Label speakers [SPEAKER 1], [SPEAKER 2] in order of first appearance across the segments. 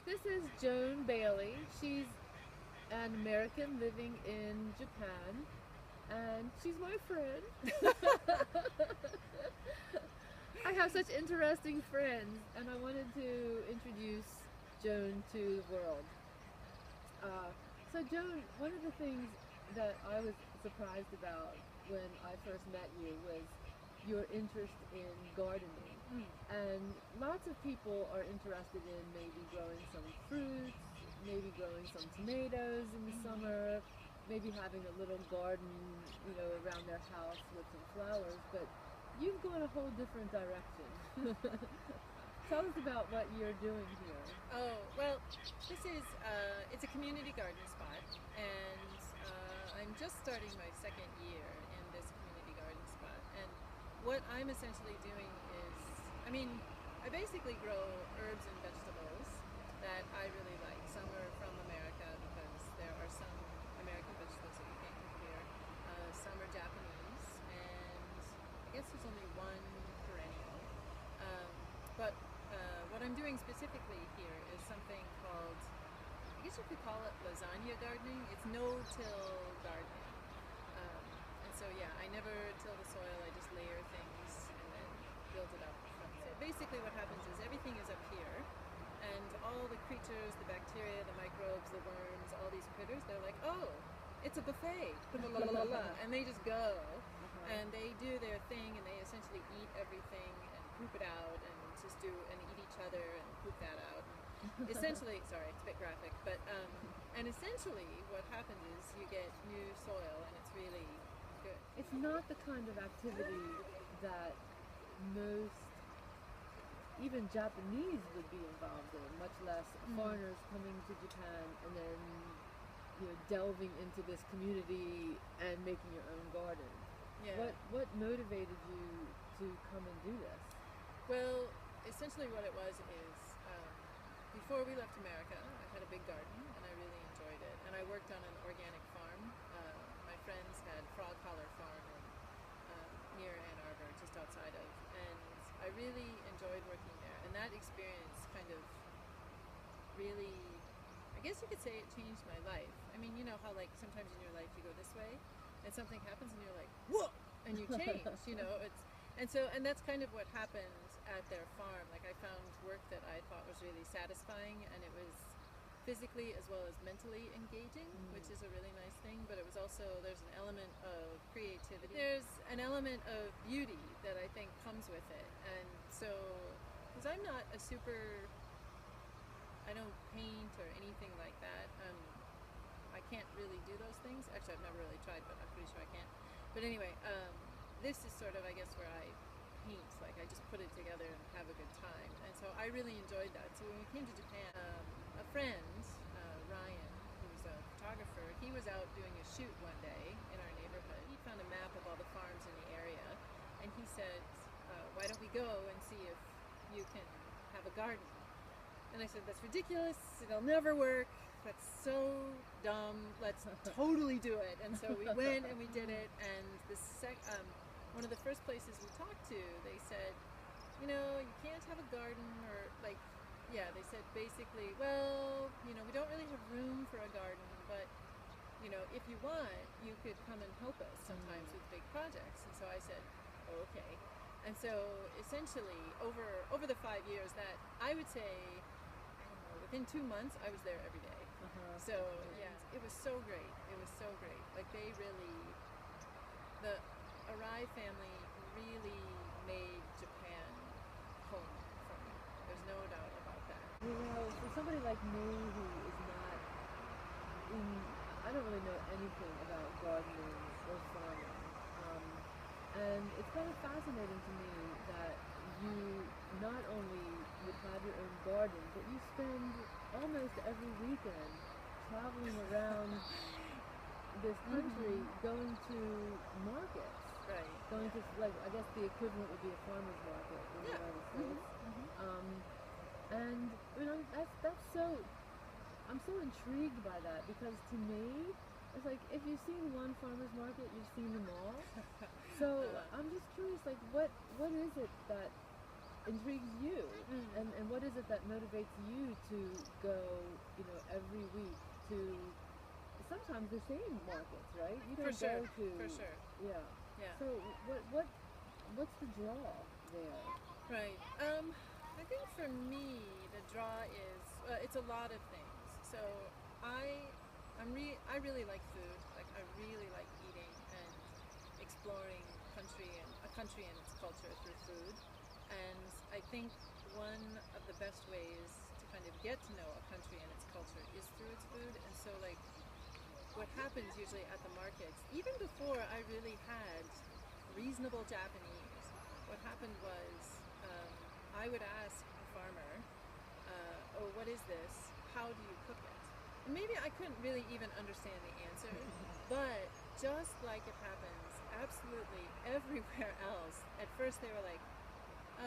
[SPEAKER 1] This is Joan Bailey. She's an American living in Japan, and she's my friend. I have such interesting friends, and I wanted to introduce Joan to the world. So, Joan, one of the things that I was surprised about when I first met you was your interest in gardening. And lots of people are interested in maybe growing some fruits, maybe growing some tomatoes in the summer, maybe having a little garden, around their house with some flowers, but you've gone a whole different direction. Tell us about what you're doing here.
[SPEAKER 2] Oh, well, this is, it's a community garden spot, and I'm just starting my second year in this community garden spot. And what I'm essentially doing is, I basically grow herbs and vegetables that I really like. Some are from America because there are some American vegetables that you can't get here. Some are Japanese, and I guess there's only one perennial. But what I'm doing specifically here is something called, I guess you could call it lasagna gardening. It's no-till gardening. And so yeah, I never till the soil, I just layer things and then build it up. So basically what happens is everything is up here, and all the creatures, the bacteria, the microbes, the worms, all these critters, they're like, oh, it's a buffet, and they just go, and they do their thing, and they essentially eat everything and poop it out, and just do and eat each other and poop that out. And essentially, sorry, it's a bit graphic, but and essentially what happens is you get new soil, and it's really good.
[SPEAKER 1] It's not the kind of activity that most, even Japanese, would be involved in, much less foreigners coming to Japan and then delving into this community and making your own garden.
[SPEAKER 2] Yeah.
[SPEAKER 1] What motivated you to come and do this?
[SPEAKER 2] Well, essentially what it was is, before we left America, I had a big garden, and I really enjoyed it. And I worked on an organic farm. My friends had Frog Collar Farm near Ann Arbor, just outside of, and I really enjoyed working there. And that experience kind of really, I guess you could say it changed my life. You know how like sometimes in your life you go this way, and something happens, and you're like, whoa, and you change. And that's kind of what happened at their farm. Like I found work that I thought was really satisfying, and it was physically as well as mentally engaging, which is a really nice thing. But it was also, there's an element of creativity. There's an element of beauty that I think comes with it. And so, because I'm not a super, I don't paint or anything like that. I can't really do those things. Actually, I've never really tried, but I'm pretty sure I can. But anyway, this is sort of, I guess, where I paint. Like I just put it together and have a good time. And so I really enjoyed that. So when we came to Japan, a friend, Ryan, who's a photographer, he was out doing a shoot one day in our neighborhood. He found a map of all the farms in the area, and he said, why don't we go and see if you can have a garden? And I said, that's ridiculous, it'll never work, that's so dumb, let's totally do it. And so we went and we did it, and one of the first places we talked to, they said, you can't have a garden, or they said basically, well, we don't really have room for a garden, but, if you want, you could come and help us sometimes with big projects. And so I said, oh, okay. And so essentially, over the 5 years, that I would say, within 2 months, I was there every day. So yeah, it was so great. It was so great. Like they really, the Arai family really made Japan home for me. There's no doubt about that.
[SPEAKER 1] For somebody like me who is not I don't really know anything about gardening or farming. And it's kind of fascinating to me that you not only would have your own garden, but you spend almost every weekend traveling around this country, going to markets.
[SPEAKER 2] Right.
[SPEAKER 1] Going to, I guess the equivalent would be a farmer's market in the United States. And that's so, I'm so intrigued by that, because to me, it's like if you've seen one farmer's market, you've seen them all. So I'm just curious, what is it that intrigues you,
[SPEAKER 2] Mm.
[SPEAKER 1] and what is it that motivates you to go, every week to sometimes the same markets, right? You
[SPEAKER 2] For
[SPEAKER 1] don't
[SPEAKER 2] sure,
[SPEAKER 1] go to,
[SPEAKER 2] for sure.
[SPEAKER 1] yeah.
[SPEAKER 2] Yeah.
[SPEAKER 1] So what's the draw there?
[SPEAKER 2] Right. I think for me, the draw is it's a lot of things. So I I really like food. Like I really like eating and exploring a country and its culture through food. And I think one of the best ways to kind of get to know a country and its culture is through its food. And so like what happens usually at the markets, even before I really had reasonable Japanese, what happened was I would ask a farmer, oh, what is this? How do you cook it? And maybe I couldn't really even understand the answer, but just like it happens absolutely everywhere else, at first they were like,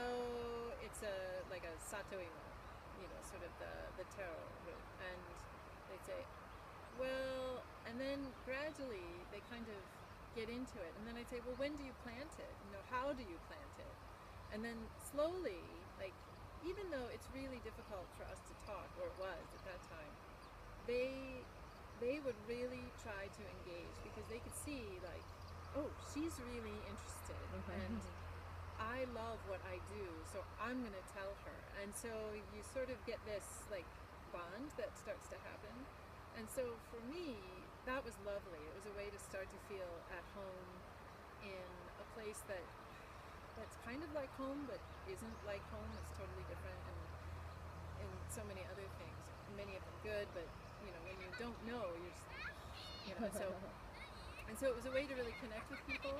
[SPEAKER 2] oh, it's like a satoimo, sort of the taro root. And they'd say, well, and then gradually they kind of get into it. And then I'd say, well, when do you plant it? How do you plant it? And then slowly, like, even though it's really difficult for us to talk, or it was at that time, they would really try to engage because they could see, like, oh, she's really interested. And I love what I do, so I'm going to tell her. And so you sort of get this, like, bond that starts to happen. And so for me, that was lovely. It was a way to start to feel at home in a place that's kind of like home, but isn't like home. It's totally different, and in so many other things. Many of them good, but when you don't know, you're just, so it was a way to really connect with people,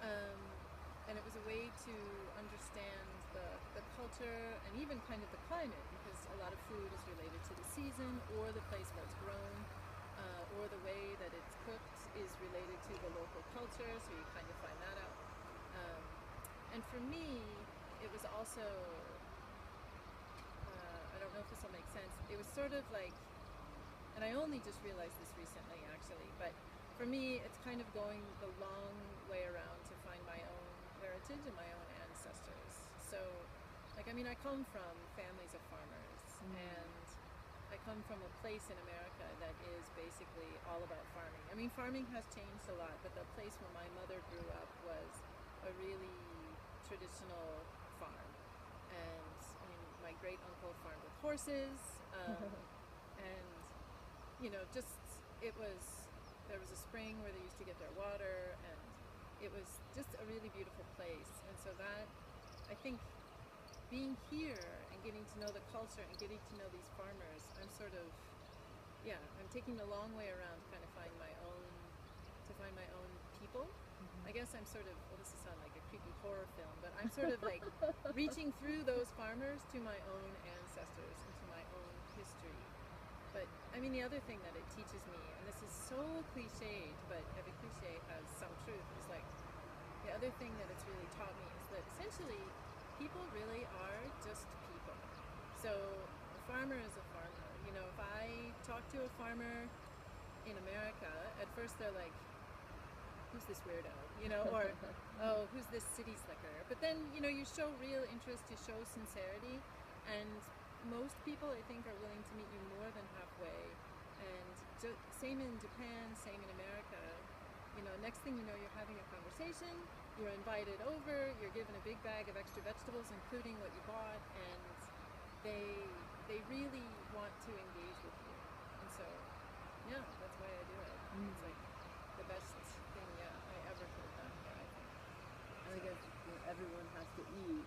[SPEAKER 2] and it was a way to understand the culture and even kind of the climate, because a lot of food is related to the season or the place where it's grown, or the way that it's cooked is related to the local culture, so you kind of find that out. And for me, it was also, I don't know if this will make sense, it was sort of like, and I only just realized this recently actually, but for me it's kind of going the long way around to find my own heritage and my own ancestors. So, like, I mean, I come from families of farmers, and I come from a place in America that is basically all about farming. I mean, farming has changed a lot, but the place where my mother grew up was a really traditional farm. And I mean, my great uncle farmed with horses, and just there was a spring where they used to get their water, and it was just a really beautiful place. And so that, I think, being here and getting to know the culture and getting to know these farmers, I'm sort of, I'm taking the long way around to kind of find my own people. I guess I'm sort of, well, this will sound like a creepy horror film, but I'm sort of like reaching through those farmers to my own ancestors and to my own history. But I mean, the other thing that it teaches me, and this is so cliched, but every cliche has some truth, is like, the other thing that it's really taught me is that essentially people really are just people. So a farmer is a farmer. If I talk to a farmer in America, at first they're like, who's this weirdo? Or, oh, who's this city slicker? But then, you show real interest, you show sincerity, and most people, I think, are willing to meet you more than halfway. And same in Japan, same in America. Next thing you know, you're having a conversation, you're invited over, you're given a big bag of extra vegetables, including what you bought, and they really want to engage with you. And so, that's why I do it. It's like the best thing, I ever could have done here, I think.
[SPEAKER 1] And I guess everyone has to eat.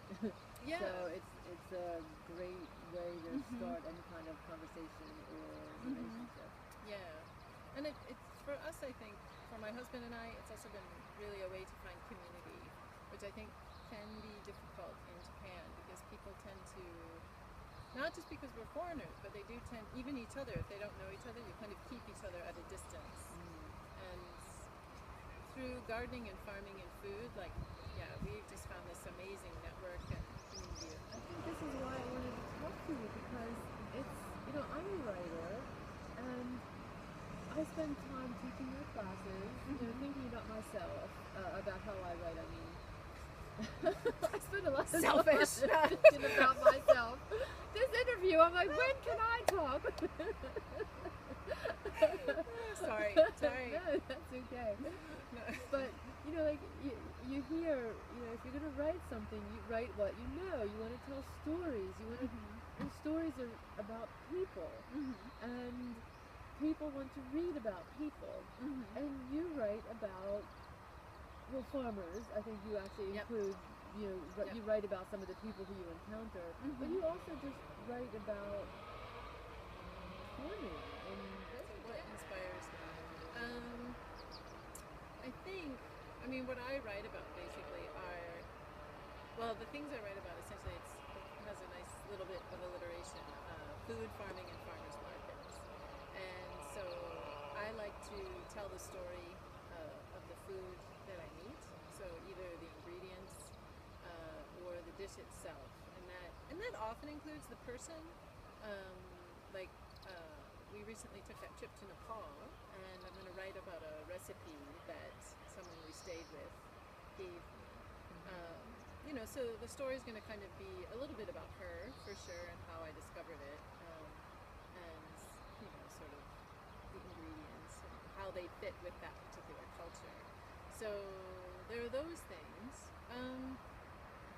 [SPEAKER 2] Yeah.
[SPEAKER 1] So it's a great way to start any kind of conversation or relationship.
[SPEAKER 2] Yeah. And it's for us, I think, for my husband and I, it's also been really a way to find community, which I think can be difficult in Japan, because people tend to, not just because we're foreigners, but they do tend, even each other, if they don't know each other, you kind of keep each other at a distance. And through gardening and farming and food, like, we've just found this amazing network and community.
[SPEAKER 1] I think this is why I wanted to talk to you, because it's, I'm a writer, and I spend time teaching my classes, thinking about myself, about how I write. I mean, I spend a lot of
[SPEAKER 2] Selfish.
[SPEAKER 1] Question about myself. This interview, I'm like, when can I talk?
[SPEAKER 2] Sorry.
[SPEAKER 1] No, that's okay. But like you hear, if you're gonna write something, you write what you know. You want to tell stories. You want to, and stories are about people, and people want to read about people. And you write about farmers. I think you actually include. You write about some of the people who you encounter, but you also just write about farming and
[SPEAKER 2] what inspires me. I mean, what I write about basically are, the things I write about essentially it has a nice little bit of alliteration: food, farming, and farmers markets. And so I like to tell the story of the food that I eat. So either the ingredients or the dish itself, and that often includes the person. We recently took that trip to Nepal, and I'm going to write about a recipe that someone we stayed with gave me. So the story is going to kind of be a little bit about her for sure, and how I discovered it, and sort of the ingredients and how they fit with that particular culture. So there are those things.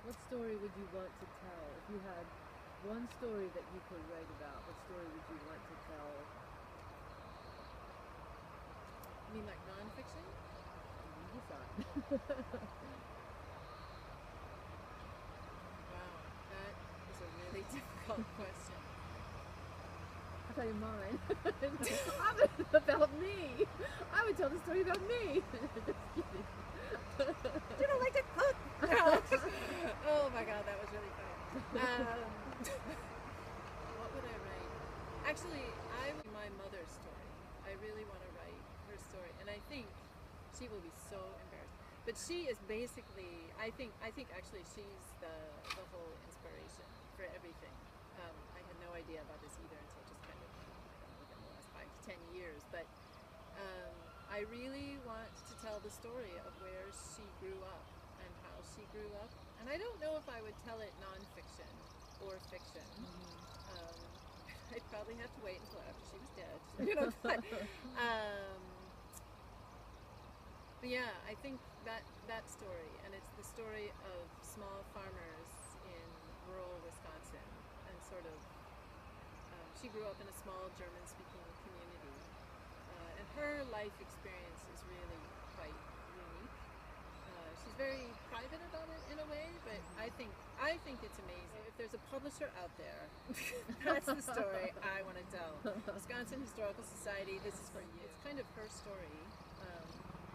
[SPEAKER 1] What story would you want to tell if you had one story that you could write about? What story would you want to tell?
[SPEAKER 2] You mean like nonfiction?
[SPEAKER 1] You decide.
[SPEAKER 2] Wow, that is a really difficult question.
[SPEAKER 1] I'll tell you mine. About me. I would tell the story about me. Just kidding.
[SPEAKER 2] You don't like to cook? Oh my god, that was really funny. What would I write? Actually, my mother's story. I really want to write her story, and I think she will be so embarrassed. But she is basically, I think actually she's the whole inspiration for everything. I had no idea about this either until just kind of within the last 5 to 10 years. But I really want to tell the story of where she grew up and how she grew up. And I don't know if I would tell it nonfiction or fiction. I'd probably have to wait until after she was dead. But yeah, I think that story, and it's the story of small farmers in rural Wisconsin, and sort of she grew up in a small German-speaking community, and her life experience is really quite unique. She's very private about it in a way, but I think it's amazing. If there's a publisher out there, that's the story I want to tell. Wisconsin Historical Society, this is for you. It's kind of her story,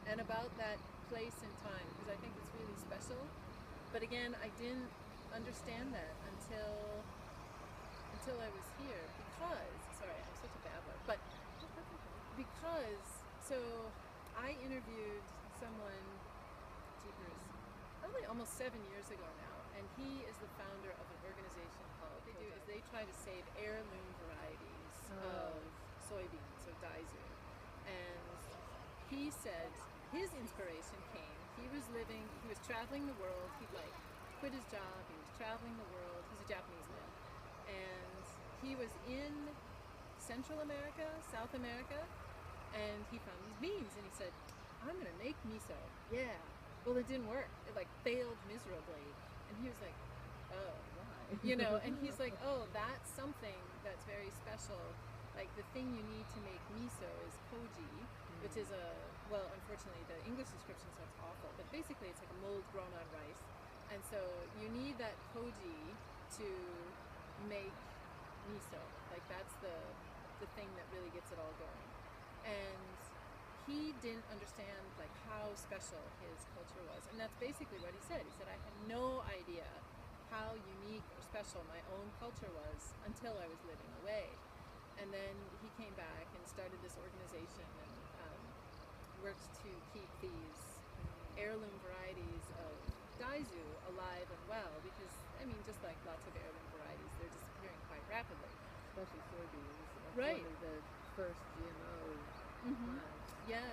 [SPEAKER 2] and about that place and time, because I think it's really special. But again, I didn't understand that until I was here, because, sorry, I'm such a babbler, but because, so I interviewed someone, probably almost 7 years ago now, and he is the founder of an organization called, what they do is they try to save heirloom varieties of soybeans, so daizu. And he said his inspiration came, he was traveling the world, he'd quit his job, he was traveling the world, he's a Japanese man, and he was in Central America, South America, and he found these beans, and he said, I'm gonna make miso. Yeah. Well, it didn't work. It failed miserably. And he was like, oh, why? And he's like, oh, that's something that's very special. Like the thing you need to make miso is koji, which is unfortunately the English description sounds awful, but basically it's like a mold grown on rice. And so you need that koji to make miso. Like that's the thing that really gets it all going. And he didn't understand how special his culture was, and that's basically what he said. He said, I had no idea how unique or special my own culture was until I was living away. And then he came back and started this organization and worked to keep these heirloom varieties of daizu alive and well, because just like lots of heirloom varieties, they're disappearing quite rapidly.
[SPEAKER 1] Especially soybeans. That's
[SPEAKER 2] right.
[SPEAKER 1] One of the first GMO plants.
[SPEAKER 2] Yeah.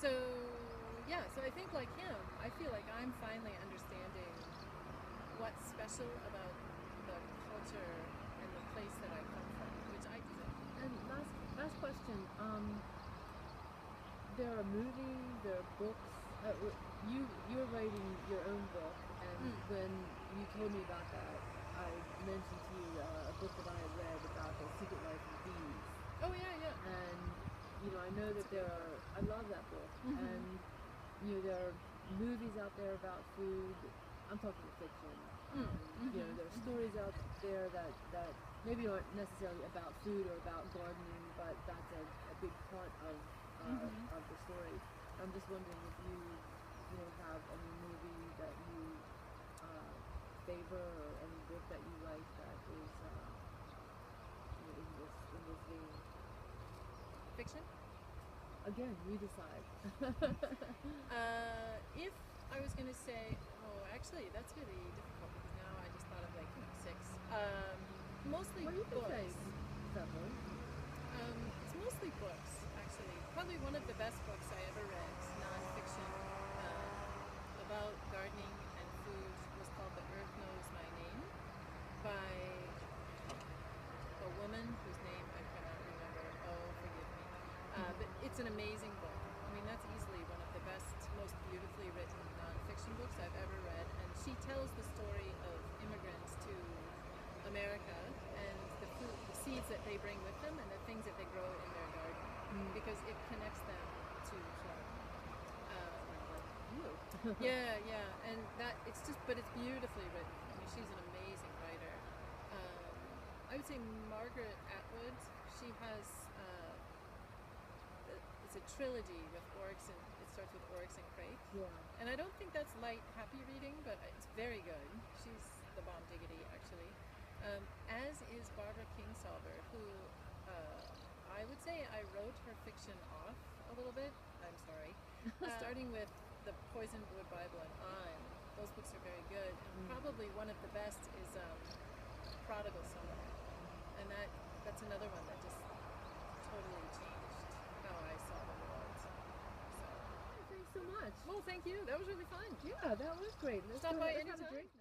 [SPEAKER 2] So I think like him, I feel like I'm finally understanding what's special special about the culture and the place that I come from, which I do.
[SPEAKER 1] And last question. There are movies, there are books. You're writing your own book, and when you told me about that, I mentioned to you a book that I had read about the secret life of bees.
[SPEAKER 2] Oh yeah, yeah.
[SPEAKER 1] And I know that there are. I love that book, and there are movies out there about food. I'm talking fiction. There are stories out there that maybe aren't necessarily about food or about gardening, but that's a big part of the story. I'm just wondering if you have any movie that you favor or any book that you like that is in this vein.
[SPEAKER 2] Fiction?
[SPEAKER 1] Again, you decide.
[SPEAKER 2] If I was going to say, actually, that's really difficult because now I just thought of like 6. Mostly
[SPEAKER 1] Well, you can
[SPEAKER 2] books.
[SPEAKER 1] say several.
[SPEAKER 2] It's mostly books, actually. Probably one of the best books I ever read, nonfiction, about gardening and food, was called The Earth Knows My Name by a woman whose name I cannot remember. Oh, forgive me. But it's an amazing book. I mean, that's easily one of the best, most beautifully written nonfiction books I've ever read. And she tells the story of immigrants to America and the seeds that they bring with them and the things that they grow in their garden, because it connects them to home. Yeah, and but it's beautifully written. I mean, she's an amazing writer. I would say Margaret Atwood. She has it's a trilogy with Oryx, and it starts with Oryx and Crake.
[SPEAKER 1] Yeah.
[SPEAKER 2] And I don't think that's light, happy reading, but it's very good. She's the bomb diggity, actually. As is Barbara Kingsolver, who I would say I wrote her fiction off a little bit. I'm sorry. Starting with The Poisoned Wood Bible and On. Those books are very good. And probably one of the best is Prodigal Son. And that's another one that just totally changed how I saw the world. So.
[SPEAKER 1] Thanks so much.
[SPEAKER 2] Well, thank you. That was really fun.
[SPEAKER 1] Yeah, that was great. Let's
[SPEAKER 2] Stop by
[SPEAKER 1] let's have a
[SPEAKER 2] anytime.
[SPEAKER 1] drink now.